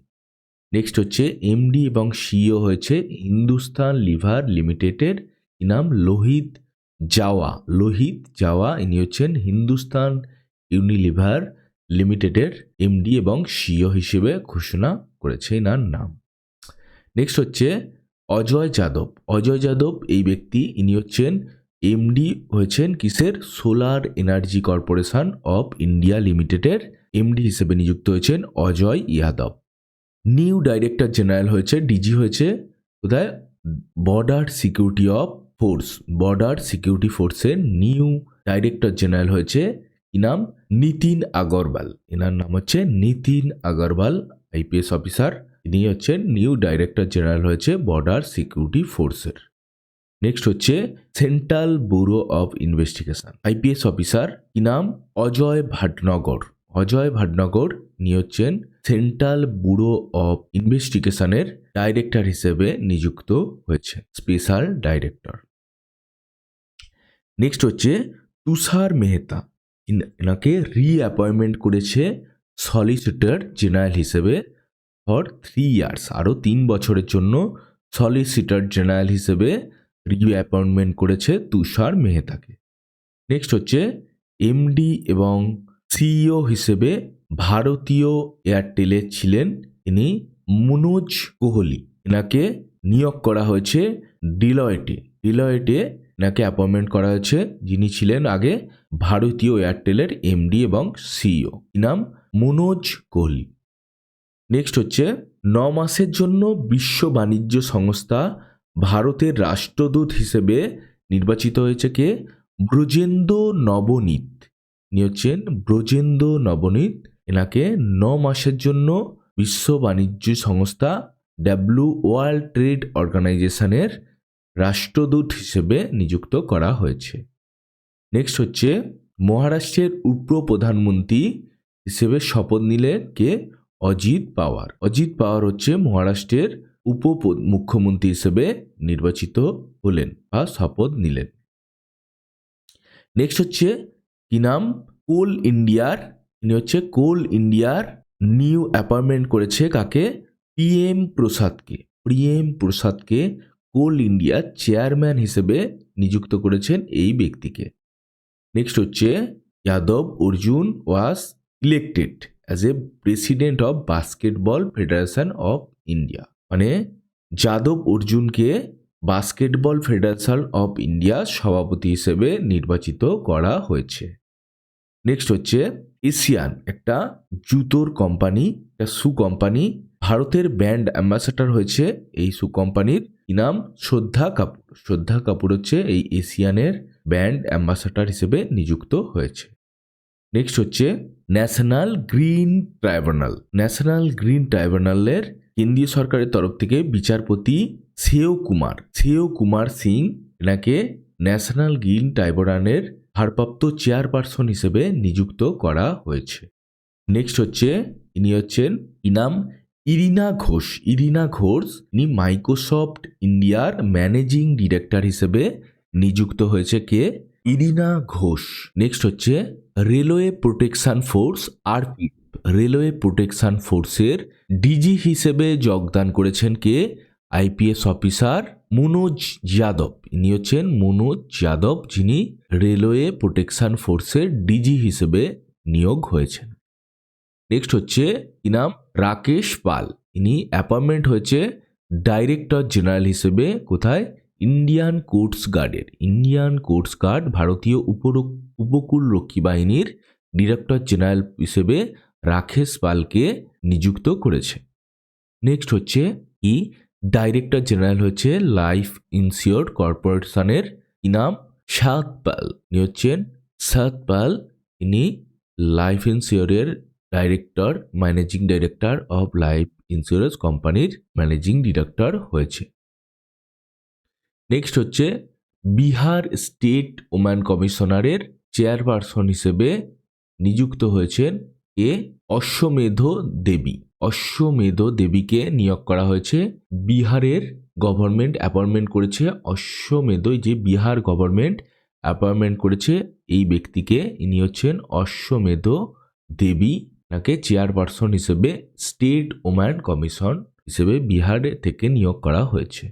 নেক্সট হচ্ছে MD এবং CEO হয়েছে হিন্দুস্তান লিভার লিমিটেডের কি নাম? লোহিত জাওয়া, ইনি হচ্ছেন হিন্দুস্তান ইউনিলিভার লিমিটেডের MD এবং CEO হিসেবে ঘোষণা করেছে এনার নাম। নেক্সট হচ্ছে অজয় যাদব, এই ব্যক্তি ইনি হচ্ছেন MD হয়েছেন কিসের? Solar energy corporation of India লিমিটেডের MD হিসেবে নিযুক্ত হয়েছেন Ajay Yadav. New director general হয়েছে DG হয়েছে কোথায়? বর্ডার সিকিউরিটি ফোর্সের নিউ ডাইরেক্টর জেনারেল হয়েছে কি নাম? নিতিন আগরওয়াল। এনার নাম হচ্ছে নিতিন আগরওয়াল, IPS অফিসার। ইনি হচ্ছেন নিউ ডাইরেক্টর জেনারেল হয়েছে বর্ডার সিকিউরিটি ফোর্সের। নেক্সট হচ্ছে central bureau of investigation IPS officer কি নাম? অজয় ভাটনগর। অজয় ভাটনগর ইনি হচ্ছেন সেন্ট্রাল ব্যুরো অফ ইনভেস্টিগেশনের ডাইরেক্টর হিসেবে নিযুক্ত হয়েছে, স্পেশাল ডাইরেক্টর। নেক্সট হচ্ছে তুষার মেহতা, এনাকে রিঅ্যাপয়েন্টমেন্ট করেছে সলিসিটর জেনারেল হিসেবে ফর 3 ইয়ার্স, আরও 3 বছরের জন্য সলিসিটর জেনারেল হিসেবে রিঅ্যাপয়েন্টমেন্ট করেছে তুষার মেহতাকে। নেক্সট হচ্ছে এমডি এবং সিইও হিসেবে ভারতীয় এয়ারটেলে ছিলেন ইনি মনোজ কোহলি, এনাকে নিয়োগ করা হয়েছে ডিলয়েটে এনাকে অ্যাপয়েন্টমেন্ট করা হয়েছে, যিনি ছিলেন আগে ভারতীয় এয়ারটেলের এমডি এবং সিইও, নাম মনোজ কোহলি। নেক্সট হচ্ছে 9 মাসের জন্য বিশ্ব বাণিজ্য সংস্থা ভারতের রাষ্ট্রদূত হিসেবে নির্বাচিত হয়েছে কে? ব্রজেন্দ্র নবনীত, ইনি হচ্ছেন ব্রজেন্দ্র নবনীত, এনাকে 9 মাসের জন্য বিশ্ব বাণিজ্য সংস্থা ওয়ার্ল্ড ট্রেড অর্গানাইজেশনের রাষ্ট্রদূত হিসেবে নিযুক্ত করা হয়েছে। নেক্সট হচ্ছে মহারাষ্ট্রের উপপ্রধানমন্ত্রী হিসেবে শপথ নিলেন কে? অজিত পাওয়ার। অজিত পাওয়ার হচ্ছে মহারাষ্ট্রের মুখ্যমন্ত্রী হিসেবে নির্বাচিত হলেন বা শপথ নিলেন। নেক্সট হচ্ছে কি নাম? কোল ইন্ডিয়ার, ইনি হচ্ছে কোল ইন্ডিয়ার নিউ অ্যাপয়েন্টমেন্ট করেছে কাকে? পিএম প্রসাদকে কোল ইন্ডিয়ার চেয়ারম্যান হিসেবে নিযুক্ত করেছেন এই ব্যক্তিকে। নেক্সট হচ্ছে Yadav Arjun was elected as A president of basketball federation of India, মানে যাদব অর্জুনকে বাস্কেটবল ফেডারেশন অফ ইন্ডিয়া সভাপতি হিসেবে নির্বাচিত করা হয়েছে। নেক্সট হচ্ছে এশিয়ান, একটা জুতোর কোম্পানি, একটা শু কোম্পানি, ভারতের ব্র্যান্ড অ্যাম্বাসাডার হয়েছে এই শু কোম্পানির, নাম শ্রদ্ধা কাপুর হচ্ছে এই এশিয়ানের ব্র্যান্ড অ্যাম্বাসাডার হিসেবে নিযুক্ত হয়েছে। নেক্সট হচ্ছে ন্যাশনাল গ্রিন ট্রাইব্যুনালের কেন্দ্রীয় সরকারের তরফ থেকে বিচারপতি শ্রেয় কুমার সিং, এনাকে ন্যাশনাল গ্রিন ট্রাইব্যুনালের ভারপ্রাপ্ত চেয়ারপারসন হিসেবে নিযুক্ত করা হয়েছে। নেক্সট হচ্ছে ইনি হচ্ছেন ইনাম ইরিনা ঘোষ, ইনি মাইক্রোসফট ইন্ডিয়ার ম্যানেজিং ডিরেক্টর হিসেবে নিযুক্ত হয়েছে কে? ইরিনা ঘোষ। নেক্সট হচ্ছে রেলওয়ে প্রোটেকশন ফোর্সের ডিজি হিসেবে যোগদান করেছেন কে? আইপিএস অফিসার মনোজ যাদব, ইনি হচ্ছেন মনোজ যাদব, যিনি রেলওয়ে প্রোটেকশন ফোর্সের ডিজি হিসেবে নিয়োগ হয়েছেন। নেক্সট হচ্ছে ইনাম রাকেশ পাল, ইনি অ্যাপয়েন্টমেন্ট হয়েছে ডাইরেক্টর জেনারেল হিসেবে কোথায়? ইন্ডিয়ান কোস্ট গার্ড ভারতীয় উপকূলরক্ষী বাহিনীর ডিরেক্টর জেনারেল হিসেবে রাকেশ পালকে নিযুক্ত করেছে। নেক্সট হচ্ছে ডাইরেক্টর জেনারেল হচ্ছে লাইফ ইন্স্যুর কর্পোরেশনের ইনাম সাতপাল, ইনি হচ্ছেন সাতপাল, ইনি লাইফ ইন্স্যুরের managing director of life insurance কোম্পানির ম্যানেজিং ডিরেক্টর হয়েছে। নেক্সট হচ্ছে বিহার স্টেট ওম্যান কমিশনারের চেয়ারপারসন হিসেবে নিযুক্ত হয়েছেন কে? অশ্বমেধ দেবীকে নিয়োগ করা হয়েছে। বিহারের গভর্নমেন্ট অ্যাপয়েন্টমেন্ট করেছে অশ্বমেধ, যে বিহার গভর্নমেন্ট অ্যাপয়েন্টমেন্ট করেছে এই ব্যক্তিকে, ইনি হচ্ছেন অশ্বমেধ দেবী, তাকে চেয়ারপারসন হিসেবে স্টেট ওম্যান কমিশন হিসেবে বিহার থেকে নিয়োগ করা হয়েছে।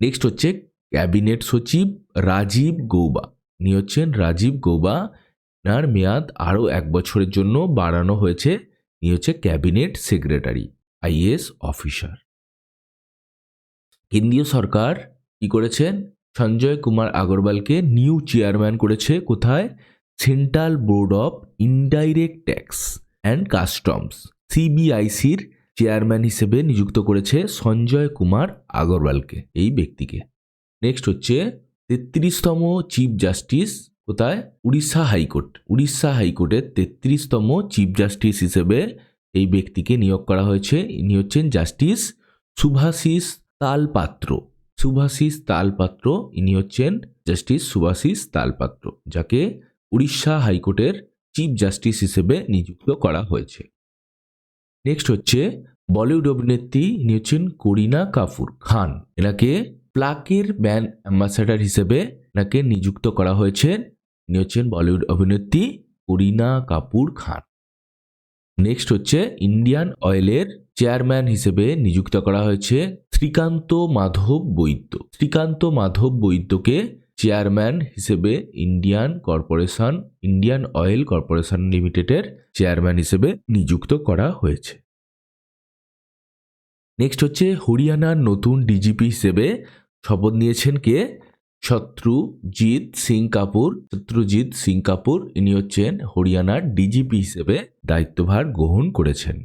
নেক্সট হচ্ছে ক্যাবিনেট সচিব রাজীব গৌবা, ইনি হচ্ছেন রাজীব গৌবা, তার মেয়াদ আরও 1 বছরের জন্য বাড়ানো হয়েছে, ইনি হচ্ছে ক্যাবিনেট সেক্রেটারি, আইএএস অফিসার। কেন্দ্রীয় সরকার কি করেছেন? সঞ্জয় কুমার আগরওয়ালকে নিউ চেয়ারম্যান করেছে কোথায়? Central board of indirect tax and customs, সিবিআইসির চেয়ারম্যান হিসেবে নিযুক্ত করেছে সঞ্জয় কুমার আগরওয়ালকে, এই ব্যক্তিকে। নেক্সট হচ্ছে 33তম চিফ জাস্টিস কোথায়? উড়িষ্যা হাইকোর্টের 33তম চিফ জাস্টিস হিসেবে এই ব্যক্তিকে নিয়োগ করা হয়েছে, ইনি হচ্ছেন জাস্টিস শুভাশিস তালপাত্র, ইনি হচ্ছেন জাস্টিস শুভাশিস তালপাত্র, যাকে উড়িষ্যা হাইকোর্টের চিফ জাস্টিস হিসেবে নিযুক্ত করা হয়েছে। নেক্সট হচ্ছে বলিউড অভিনেত্রী, ইনি হচ্ছেন করিনা কাপুর খান। এনাকে প্লাকের ব্র্যান্ড অ্যাম্বাসাডার হিসেবে এনাকে নিযুক্ত করা হয়েছে। ইনি হচ্ছেন বলিউড অভিনেত্রী করিনা কাপুর খান। নেক্সট হচ্ছে ইন্ডিয়ান অয়েলের চেয়ারম্যান হিসেবে নিযুক্ত করা হয়েছে শ্রীকান্ত মাধব বৈদ্য। শ্রীকান্ত মাধব বৈদ্যকে চেয়ারম্যান হিসেবে ইন্ডিয়ান অয়েল কর্পোরেশন লিমিটেডের চেয়ারম্যান হিসেবে নিযুক্ত করা হয়েছে। নেক্সট হচ্ছে হরিয়ানার নতুন ডিজিপি হিসেবে শপথ নিয়েছেন কে? সত্যজিৎ সিং কাপুর ইনি হচ্ছেন হরিয়ানার ডিজিপি হিসেবে দায়িত্বভার গ্রহণ করেছেন।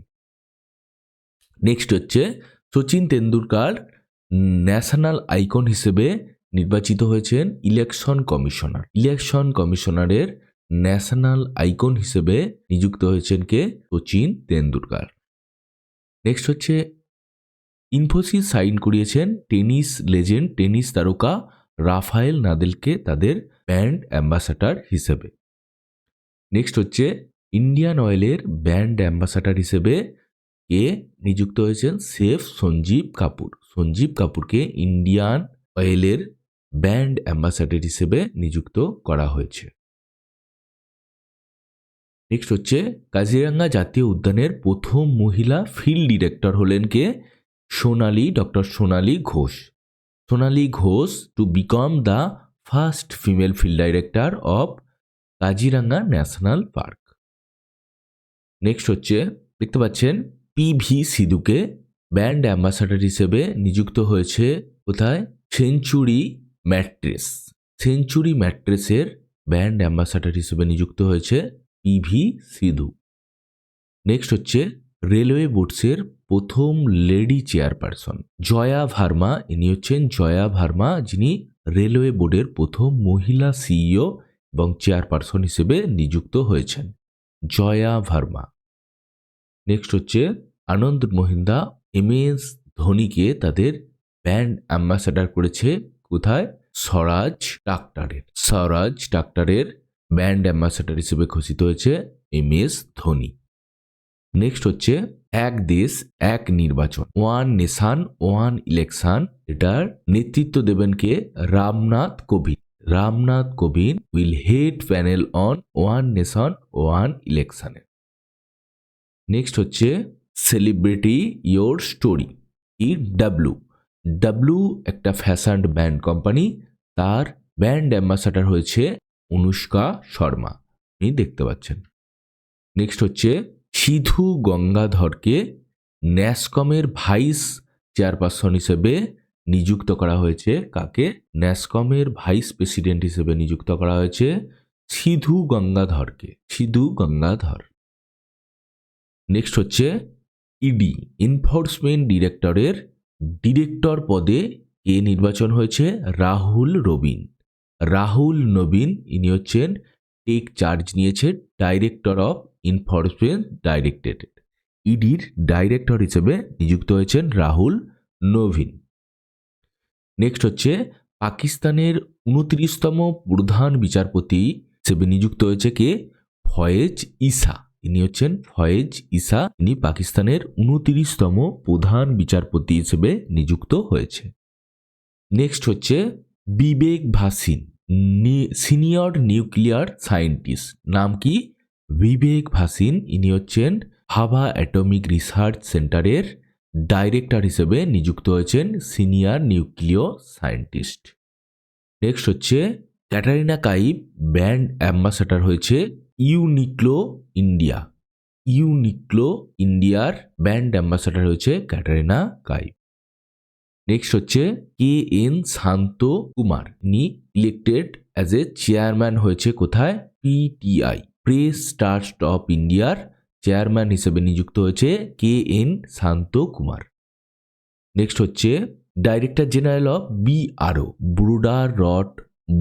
নেক্সট হচ্ছে সচিন তেন্ডুলকার ন্যাশনাল আইকন হিসেবে নির্বাচিত হয়েছেন ইলেকশন কমিশনারের ন্যাশনাল আইকন হিসেবে নিযুক্ত হয়েছেন কে? সচিন তেন্ডুলকার। নেক্সট হচ্ছে ইনফোসিস সাইন করিয়েছেন টেনিস তারকা রাফায়েল নাদালকে তাদের ব্র্যান্ড অ্যাম্বাসাডার হিসেবে। নেক্সট হচ্ছে ইন্ডিয়ান অয়েলের ব্র্যান্ড অ্যাম্বাসাডার হিসেবে কে নিযুক্ত হয়েছেন? শেফ সঞ্জীব কাপুরকে ইন্ডিয়ান অয়েলের ব্র্যান্ড অ্যাম্বাসাডার হিসেবে নিযুক্ত করা হয়েছে। নেক্সট হচ্ছে কাজিরাঙ্গা জাতীয় উদ্যানের প্রথম মহিলা ফিল্ড ডিরেক্টর হলেন কে? Doctor Sonali Ghosh to become the first female field director of Kaziranga national park. Next হচ্ছে দেখতে পাচ্ছেন পিভি সিধুকে ব্র্যান্ড অ্যাম্বাসাডার হিসেবে নিযুক্ত হয়েছে কোথায়? সেঞ্চুরি ম্যাট্রেসের ব্র্যান্ড অ্যাম্বাসাডার হিসেবে নিযুক্ত হয়েছে পিভি সিধু। নেক্সট হচ্ছে রেলওয়ে বোর্ডসের প্রথম লেডি চেয়ারপারসন জয়া ভার্মা। ইনি হচ্ছেন জয়া ভার্মা, যিনি রেলওয়ে বোর্ডের প্রথম মহিলা সিইও এবং চেয়ারপারসন হিসেবে নিযুক্ত হয়েছেন জয়া ভার্মা। নেক্সট হচ্ছে আনন্দ মহিন্দা MS ধোনিকে তাদের ব্র্যান্ড অ্যাম্বাসাডার করেছে কোথায়? স্বরাজ ট্রাক্টরের ব্র্যান্ড অ্যাম্বাসাডার হিসেবে ঘোষিত হয়েছে MS ধোনি। নেক্সট হচ্ছে এক দেশ এক নির্বাচন, ওয়ান নেশন ওয়ান ইলেকশন, এটার নেতৃত্ব দেবেন কে? Ramnath Kovind will head panel on one nation one ইলেকশনে। নেক্সট হচ্ছে সেলিব্রিটি ইয়োর স্টোরি। ডাব্লু একটা ফ্যাশন ব্র্যান্ড কোম্পানি, তার ব্র্যান্ড অ্যাম্বাসাডার হয়েছে অনুষ্কা শর্মা, আপনি দেখতে পাচ্ছেন। নেক্সট হচ্ছে সিধু গঙ্গাধরকে ন্যাসকমের ভাইস চেয়ারপারসন হিসেবে নিযুক্ত করা হয়েছে। কাকে? ন্যাসকমের ভাইস প্রেসিডেন্ট হিসেবে নিযুক্ত করা হয়েছে সিধু গঙ্গাধর। নেক্সট হচ্ছে ইডি এনফোর্সমেন্ট ডিরেক্টরের ডিরেক্টর পদে কে নির্বাচন হয়েছে? রাহুল নবীন, ইনি হচ্ছেন টেক চার্জ নিয়েছেন ডাইরেক্টর অফ এনফোর্সমেন্ট ডাইরেক্টরেট। ইডির ডাইরেক্টর হিসেবে নিযুক্ত হয়েছেন রাহুল নবীন। নেক্সট হচ্ছে পাকিস্তানের 29তম প্রধান বিচারপতি হিসেবে নিযুক্ত হয়েছে কে? ফয়েজ ইসা। ইনি হচ্ছেন ফয়েজ ইসা, ইনি পাকিস্তানের 29তম প্রধান বিচারপতি হিসেবে নিযুক্ত হয়েছে। নেক্সট হচ্ছে বিবেক ভাসিন, সিনিয়র নিউক্লিয়ার সায়েন্টিস্ট। নাম কি? বিবেক ভাসিন, ইনি হচ্ছেন ভাবা অ্যাটমিক রিসার্চ সেন্টারের ডাইরেক্টর হিসেবে নিযুক্ত হয়েছেন সিনিয়র নিউক্লিয়ার সায়েন্টিস্ট। নেক্সট হচ্ছে ক্যাটারিনা কাইফ ব্র্যান্ড অ্যাম্বাসাডার হয়েছে ইউনিক্লো ইন্ডিয়ার ব্র্যান্ড অ্যাম্বাসাডার হয়েছে ক্যাটারিনা কাইফ। নেক্সট হচ্ছে KN শান্ত কুমার, ইনি ইলেক্টেড অ্যাজ এ চেয়ারম্যান হয়েছে কোথায়? PTI প্রেস ট্রাস্ট অফ ইন্ডিয়ার চেয়ারম্যান হিসেবে নিযুক্ত হয়েছে KN শান্ত কুমার। নেক্সট হচ্ছে director general of BRO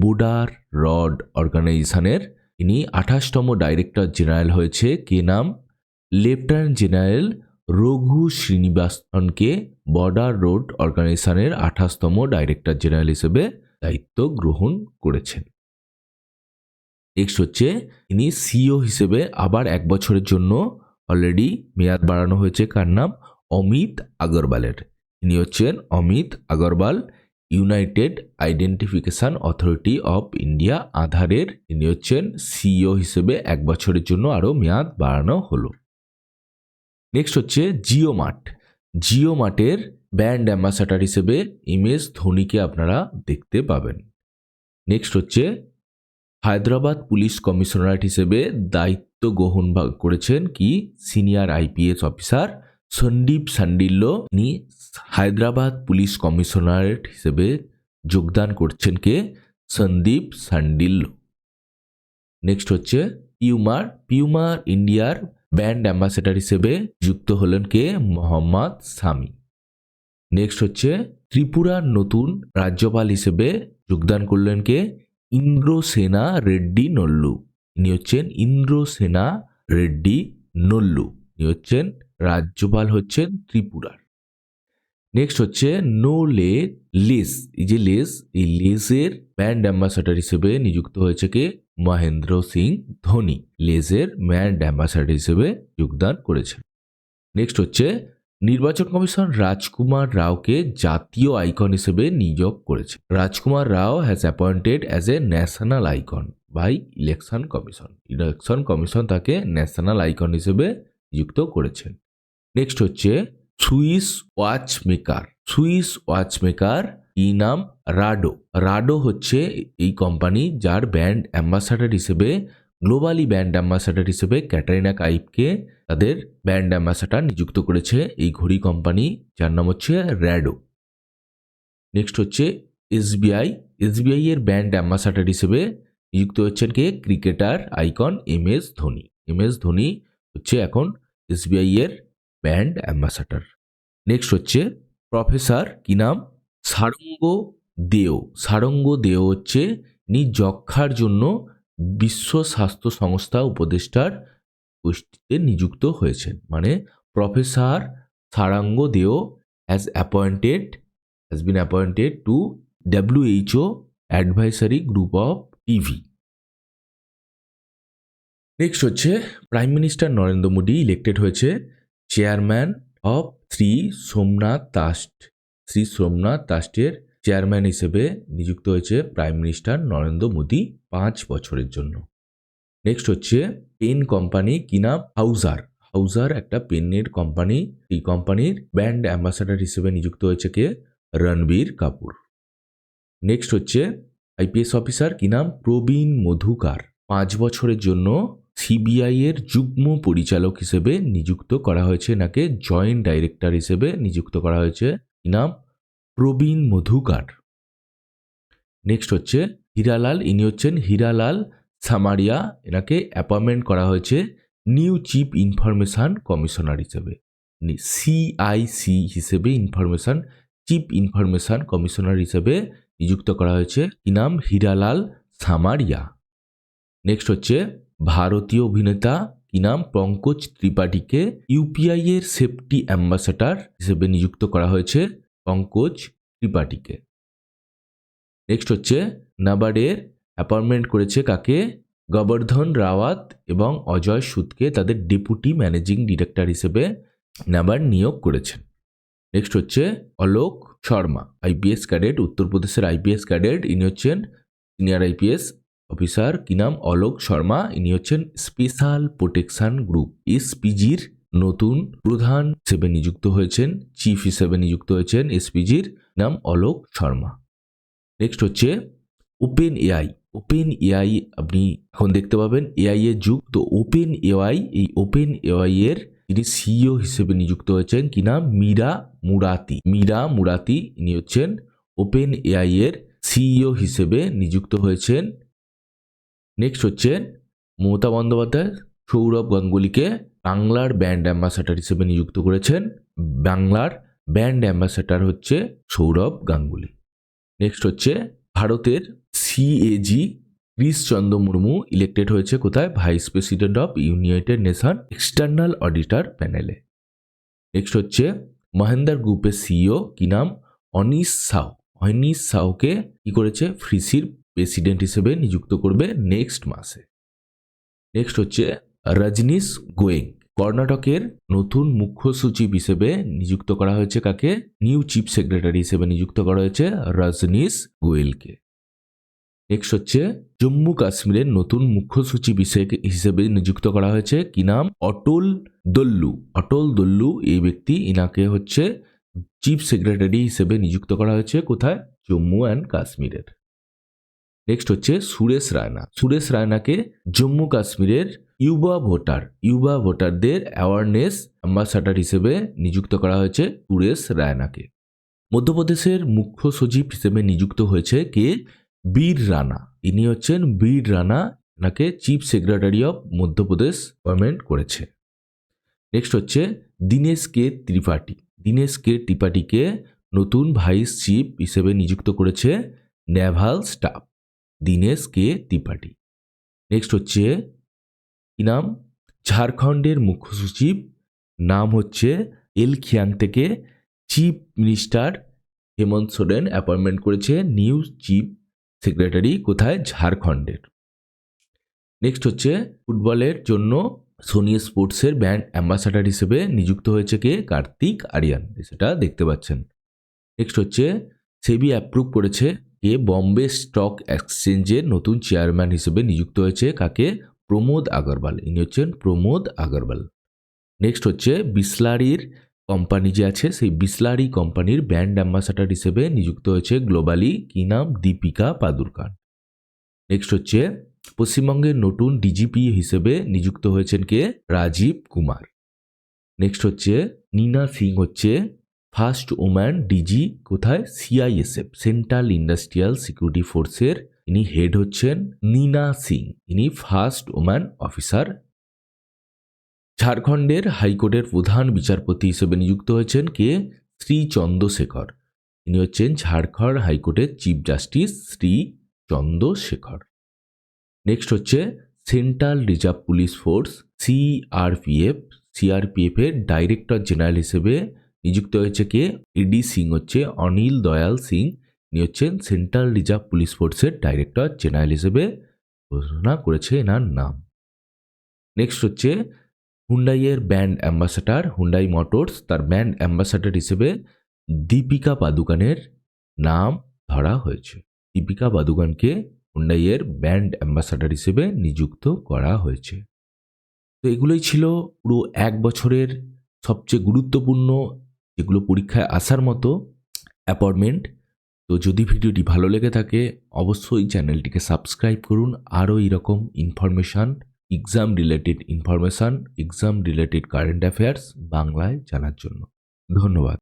border road অর্গানাইজেশনের ইনি 28তম ডাইরেক্টর জেনারেল হয়েছে। কে নাম? লেফটেন্যান্ট জেনারেল রঘু শ্রীনিবাসনকে বর্ডার রোড অর্গানাইজেশনের 28তম ডাইরেক্টর জেনারেল হিসেবে দায়িত্ব গ্রহণ করেছেন। নেক্সট হচ্ছে ইনি সিইও হিসেবে আবার 1 বছরের জন্য অলরেডি মেয়াদ বাড়ানো হয়েছে। কার নাম? অমিত আগরওয়ালের। ইনি হচ্ছেন Amit Agarwal, United identification authority of India আধারের ইনি হচ্ছেন সিইও হিসেবে 1 বছরের জন্য আরও মেয়াদ বাড়ানো হলো। নেক্সট হচ্ছে জিও মার্ট। জিও মার্টের ব্র্যান্ড অ্যাম্বাসাডার হিসেবে MS ধোনিকে আপনারা দেখতে পাবেন। নেক্সট হচ্ছে হায়দ্রাবাদ পুলিশ কমিশনারেট হিসেবে দায়িত্ব গ্রহণ করেছেন কি senior IPS officer Sandeep Sandilya. ইনি হায়দ্রাবাদ পুলিশ কমিশনারেট হিসেবে যোগদান করছেন কে? সন্দীপ সান্ডিল্য। নেক্সট হচ্ছে পিউমার ইন্ডিয়ার ব্র্যান্ড অ্যাম্বাসেডর হিসেবে যুক্ত হলেন কে? মোহাম্মদ সামি। নেক্সট হচ্ছে ত্রিপুরার নতুন রাজ্যপাল হিসেবে যোগদান করলেন কে? ইন্দ্রসেনা রেড্ডি নল্লু। ইনি হচ্ছেন ইন্দ্রসেনা রেড্ডি নল্লু। ইনি হচ্ছেন রাজ্যপাল হচ্ছেন ত্রিপুরার। নেক্সট হচ্ছে লেস। এই যে এই লেসের ব্র্যান্ড অ্যাম্বাসাডার হিসেবে নিযুক্ত হয়েছে কে? মহেন্দ্র সিং ধোনি লেসের ব্র্যান্ড অ্যাম্বাসাডার হিসেবে যোগদান করেছেন। নেক্সট হচ্ছে নির্বাচন কমিশন রাজকুমার রাওকে জাতীয় আইকন হিসেবে নিয়োগ করেছে। Rajkumar Rao has appointed as a national icon by election commission. Election commission তাকে ন্যাশনাল আইকন হিসেবে নিযুক্ত করেছেন। নেক্সট হচ্ছে সুইস ওয়াচ মেকার কি নাম? রাডো হচ্ছে এই কোম্পানি যার ব্র্যান্ড অ্যাম্বাসাডার হিসেবে গ্লোবালি ব্র্যান্ড অ্যাম্বাসাডার হিসেবে ক্যাটারিনা কাইফকে তাদের ব্র্যান্ড অ্যাম্বাসাডার নিযুক্ত করেছে এই ঘড়ি কোম্পানি, যার নাম হচ্ছে র্যাডো। নেক্সট হচ্ছে SBI এর ব্র্যান্ড অ্যাম্বাসাডার হিসেবে নিযুক্ত হচ্ছেন কে? Cricketer icon MS Dhoni. MS Dhoni হচ্ছে এখন SBI এর ব্র্যান্ড অ্যাম্বাসাডার। নেক্সট হচ্ছে প্রফেসর কি নাম? সারঙ্গ দেও হচ্ছে যক্ষার জন্য বিশ্ব স্বাস্থ্য সংস্থা উপদেষ্টার গোষ্ঠীতে নিযুক্ত হয়েছেন। মানে প্রফেসর সারঙ্গ দেও has been appointed to WHO Advisory Group of TV. Next হচ্ছে prime minister Narendra Modi elected হয়েছে চেয়ারম্যান অফ শ্রী সোমনাথ ট্রাস্টের চেয়ারম্যান হিসেবে নিযুক্ত হয়েছে প্রাইম মিনিস্টার নরেন্দ্র মোদী 5 বছরের জন্য। নেক্সট হচ্ছে পেন কোম্পানি কি নাম? হাউজার একটা পেনের কোম্পানি। এই কোম্পানির ব্র্যান্ড অ্যাম্বাসাডার হিসেবে নিযুক্ত হয়েছে কে? রণবীর কাপুর। নেক্সট হচ্ছে IPS অফিসার কি নাম? প্রবীণ মধুকার। 5 বছরের জন্য CBI এর যুগ্ম পরিচালক হিসেবে নিযুক্ত করা হয়েছে। নাকে জয়েন্ট ডাইরেক্টর হিসেবে নিযুক্ত করা হয়েছে। কি নাম? প্রবীণ মধুকার। নেক্সট হচ্ছে হীরালাল। ইনি হচ্ছেন হীরালাল সামারিয়া। এনাকে অ্যাপয়েন্টমেন্ট করা হয়েছে নিউ চিফ ইনফরমেশন কমিশনার হিসেবে। CIC হিসেবে চিফ ইনফরমেশন কমিশনার হিসেবে নিযুক্ত করা হয়েছে। কি নাম? হীরালাল সামারিয়া। নেক্সট হচ্ছে ভারতীয় অভিনেতা কি নাম? পঙ্কজ ত্রিপাঠীকে UPI এর সেফটি অ্যাম্বাসাডার হিসেবে নিযুক্ত করা হয়েছে পঙ্কজ ত্রিপাঠীকে। নেক্সট হচ্ছে নাবার্ডের অ্যাপয়েন্টমেন্ট করেছে কাকে? গোবর্ধন রাওয়াত এবং অজয় সুদকে তাদের ডেপুটি ম্যানেজিং ডিরেক্টর হিসেবে নাবার্ড নিয়োগ করেছেন। নেক্সট হচ্ছে অলোক শর্মা IPS ক্যাডেট, উত্তরপ্রদেশের IPS ক্যাডেট। ইনি হচ্ছেন সিনিয়র IPS অফিসার। কি নাম? অলোক শর্মা। ইনি হচ্ছেন স্পেশাল প্রোটেকশন গ্রুপ SPGর নতুন প্রধান হিসেবে নিযুক্ত হয়েছেন, চিফ হিসেবে নিযুক্ত হয়েছেন SPGর নাম অলোক শর্মা। নেক্সট হচ্ছে ওপেন এআই। আপনি এখন দেখতে পাবেন AI এর যুগ, তো এই ওপেন এআই এর যিনি CEO হিসেবে নিযুক্ত হয়েছেন কি নাম? মীরা মুরাতি। ইনি হচ্ছেন ওপেন এআই এর CEO হিসেবে নিযুক্ত হয়েছেন। নেক্সট হচ্ছে মমতা বন্দ্যোপাধ্যায় সৌরভ গাঙ্গুলিকে বাংলার ব্র্যান্ড অ্যাম্বাসাডার হিসেবে নিযুক্ত করেছেন। বাংলার ব্র্যান্ড অ্যাম্বাসাডার হচ্ছে সৌরভ গাঙ্গুলি। নেক্সট হচ্ছে ভারতের CAG কৃষ্ণচন্দ্র মুর্মু ইলেক্টেড হয়েছে কোথায়? Vice president of United nation external auditor প্যানেলে। নেক্সট হচ্ছে মহেন্দ্র গ্রুপের CEO কি নাম? অনিশ সাউকে কি করেছে? ফ্রিসির প্রেসিডেন্ট হিসেবে নিযুক্ত করবে নেক্সট মাসে। নেক্সট হচ্ছে রজনীশ গোয়েঙ্ক, কর্ণাটকের নতুন মুখ্য সচিব হিসেবে নিযুক্ত করা হয়েছে কাকে? নিউ চিফ সেক্রেটারি হিসেবে নিযুক্ত করা হয়েছে রজনীশ গোয়েলকে। নেক্সট হচ্ছে জম্মু কাশ্মীরের নতুন মুখ্য সচিব হিসেবে নিযুক্ত করা হয়েছে, কি নাম? অটল দল্লু। অটল দল্লু এই ব্যক্তি, ইনাকে হচ্ছে চিফ সেক্রেটারি হিসেবে নিযুক্ত করা হয়েছে কোথায়? জম্মু অ্যান্ড কাশ্মীরের। নেক্সট হচ্ছে সুরেশ রায়না। সুরেশ রায়নাকে জম্মু কাশ্মীরের ইউবা ভোটারদের অ্যাওয়ারনেস অ্যাম্বাসাডার হিসেবে নিযুক্ত করা হয়েছে সুরেশ রায়নাকে। মধ্যপ্রদেশের মুখ্য সচিব হিসেবে নিযুক্ত হয়েছে কে? বীর রানা। ইনি হচ্ছেন বীর রানা, নাকে chief secretary of Madhya Pradesh appointment করেছে। নেক্সট হচ্ছে দীনেশ কে ত্রিপাঠী। দীনেশ কে ত্রিপাঠীকে নতুন ভাইস চিফ হিসেবে নিযুক্ত করেছে নেভাল স্টাফ, দীনেশ কে ত্রিপাঠী। নেক্সট হচ্ছে কি নাম? ঝাড়খণ্ডের মুখ্য সচিব, নাম হচ্ছে এল খিয়াং থেকে chief minister Hemant Soren appointment করেছে নিউ চিফ সেক্রেটারি কোথায়? ঝাড়খণ্ডের। নেক্সট হচ্ছে ফুটবলের জন্য সোনি স্পোর্টসের ব্র্যান্ড অ্যাম্বাসাডার হিসেবে নিযুক্ত হয়েছে কে? কার্তিক আরিয়ান, সেটা দেখতে পাচ্ছেন। নেক্সট হচ্ছে সেবি অ্যাপ্রুভ করেছে কে? বম্বে স্টক এক্সচেঞ্জের নতুন চেয়ারম্যান হিসেবে নিযুক্ত হয়েছে কাকে? প্রমোদ আগরওয়াল। ইনি হচ্ছেন প্রমোদ আগরওয়াল। নেক্সট হচ্ছে বিসলারির কোম্পানি যে আছে, সেই বিসলারি কোম্পানির ব্র্যান্ড অ্যাম্বাসাডার হিসেবে নিযুক্ত হয়েছে গ্লোবালি, কি নাম? দীপিকা পাদুরকান। নেক্সট হচ্ছে পশ্চিমবঙ্গের নতুন ডিজিপি হিসেবে নিযুক্ত হয়েছেন কে? রাজীব কুমার। নেক্সট হচ্ছে নীনা সিং হচ্ছে ফার্স্ট ওম্যান ডিজি কোথায়? সিআইএসএফ, সেন্ট্রাল ইন্ডাস্ট্রিয়াল সিকিউরিটি ফোর্সের ইনি হেড হচ্ছেন নীনা সিং, ইনি ফার্স্ট ওম্যান অফিসার। ঝাড়খণ্ডের হাইকোর্টের প্রধান বিচারপতি হিসেবে নিযুক্ত হয়েছেন কে? শ্রী চন্দ্রশেখর। ইনি হচ্ছেন ঝাড়খণ্ড হাইকোর্টের chief justice Shri Chandrashekhar. Next হচ্ছে central reserve police force CRPF এর ডাইরেক্টর জেনারেল হিসেবে নিযুক্ত হয়েছে কে? এডি সিং হচ্ছে অনিল দয়াল সিং, ইনি হচ্ছেন সেন্ট্রাল রিজার্ভ পুলিশ ফোর্সের ডাইরেক্টর জেনারেল হিসেবে ঘোষণা করেছে এনার নাম। নেক্সট হচ্ছে হুন্ডাইয়ের ব্র্যান্ড অ্যাম্বাসাডার, হুন্ডাই মোটরস, তার ব্র্যান্ড অ্যাম্বাসাডার হিসেবে দীপিকা পাদুকানের নাম ধরা হয়েছে। দীপিকা পাদুকানকে হুন্ডাইয়ের ব্র্যান্ড অ্যাম্বাসাডার হিসেবে নিযুক্ত করা হয়েছে। তো এগুলোই ছিল পুরো এক বছরের সবচেয়ে গুরুত্বপূর্ণ, যেগুলো পরীক্ষায় আসার মতো অ্যাপয়েন্টমেন্ট। তো যদি ভিডিওটি ভালো লেগে থাকে অবশ্যই চ্যানেলটিকে সাবস্ক্রাইব করুন, আরও এরকম information, exam related current affairs বাংলায় জানার জন্য। ধন্যবাদ।